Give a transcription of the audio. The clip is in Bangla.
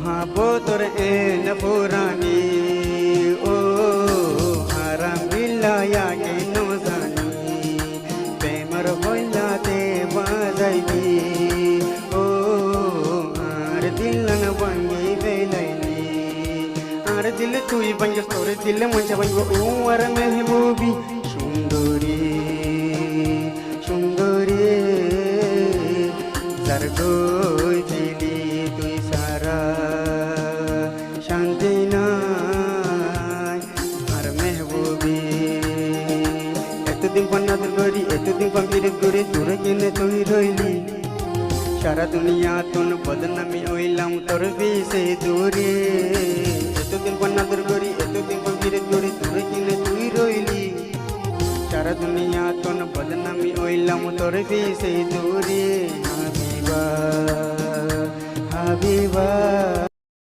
মহাবতর এন পুরানি ও আরাম বিল্লায়া কে নজানি প্রেমর হইলাতে বাজাইবি ও আর দিলন ভাঙ্গি বেলাইনি আর দিল তুই ভাঙ্গিস তোর দিল মঞ্চে ভাঙ্গো ও আর মেহবুবি সুন্দরী সুন্দরী জারগোই দিলি তুই সারা শান্তি নাই আর মেহবুবি এতদিন পর নজর করি এতদিন পর বিরোধ করে দূরে কিনে তুই রইলি সারা দুনিয়া তোর বদনামি হইলাম তোর বিষে দূরে এতদিন পর নজর করি এতদিন পর বিরোধ করে দূরে কিনে তুই রইলি সারা দুনিয়া তোর বদনামি হইলাম তোর বিষে দূরে হাবিবা হাবিবা